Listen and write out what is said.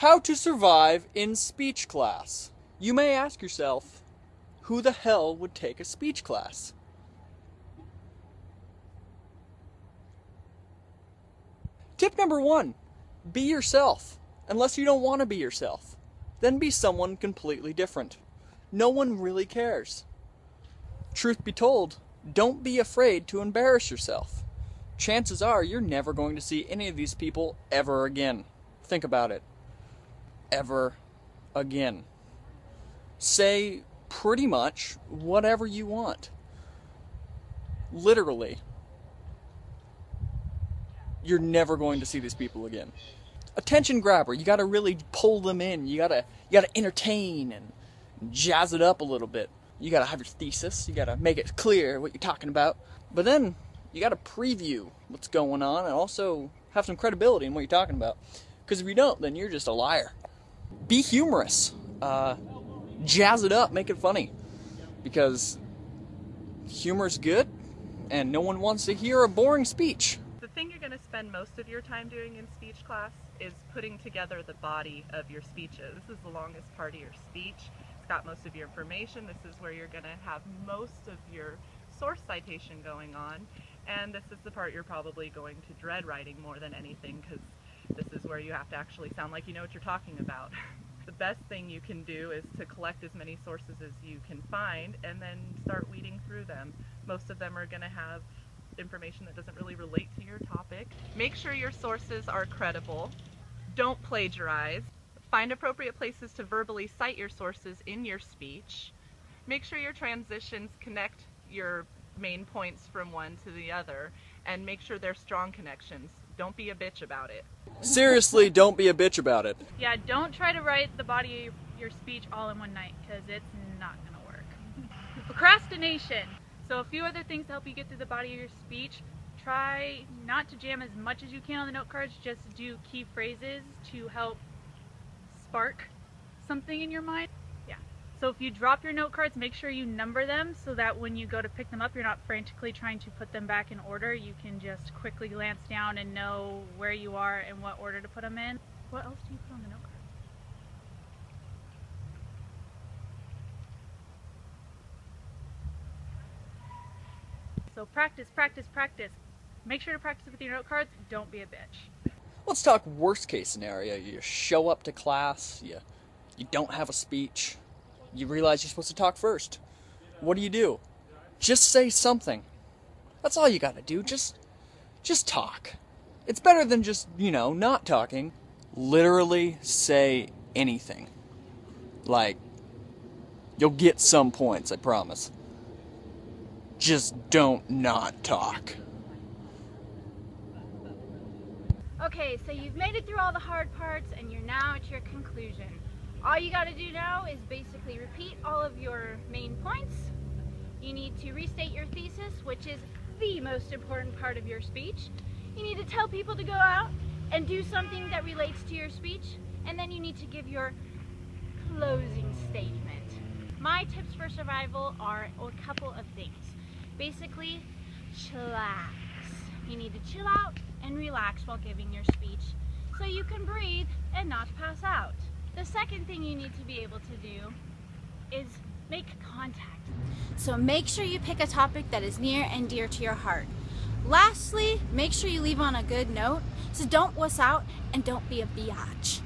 How to survive in speech class. You may ask yourself, who the hell would take a speech class? Tip number 1, be yourself. Unless you don't want to be yourself, then be someone completely different. No one really cares. Truth be told, don't be afraid to embarrass yourself. Chances are you're never going to see any of these people ever again. Think about it. Ever again. Say pretty much whatever you want. Literally. You're never going to see these people again. Attention grabber, you gotta really pull them in. You gotta entertain and jazz it up a little bit. You gotta have your thesis, you gotta make it clear what you're talking about. But then, you gotta preview what's going on and also have some credibility in what you're talking about. Because if you don't, then you're just a liar. Be humorous. Jazz it up, make it funny. Because humor's good, and no one wants to hear a boring speech. The thing you're going to spend most of your time doing in speech class is putting together the body of your speeches. This is the longest part of your speech. It's got most of your information. This is where you're going to have most of your source citation going on. And this is the part you're probably going to dread writing more than anything, because this is where you have to actually sound like you know what you're talking about. The best thing you can do is to collect as many sources as you can find and then start weeding through them. Most of them are going to have information that doesn't really relate to your topic. Make sure your sources are credible. Don't plagiarize. Find appropriate places to verbally cite your sources in your speech. Make sure your transitions connect your main points from one to the other, and make sure they're strong connections. Don't be a bitch about it. Seriously, don't be a bitch about it. Yeah, don't try to write the body of your speech all in one night, because it's not going to work. Procrastination. So a few other things to help you get through the body of your speech. Try not to jam as much as you can on the note cards. Just do key phrases to help spark something in your mind. Yeah. So if you drop your note cards, make sure you number them so that when you go to pick them up, you're not frantically trying to put them back in order. You can just quickly glance down and know where you are and what order to put them in. What else do you put on the note cards? So practice, practice, practice. Make sure to practice with your note cards. Don't be a bitch. Let's talk worst case scenario. You show up to class, you don't have a speech, you realize you're supposed to talk first. What do? Just say something. That's all you gotta do. Just talk. It's better than just, not talking. Literally say anything. Like, you'll get some points, I promise. Just don't not talk. Okay, so you've made it through all the hard parts and you're now at your conclusion. All you gotta do now is basically repeat all of your main points. You need to restate your thesis, which is the most important part of your speech. You need to tell people to go out and do something that relates to your speech, and then you need to give your closing statement. My tips for survival are a couple of things. Basically, chillax. You need to chill out and relax while giving your speech so you can breathe and not pass out. The second thing you need to be able to do is make contact. So make sure you pick a topic that is near and dear to your heart. Lastly, make sure you leave on a good note, so don't wuss out and don't be a biatch.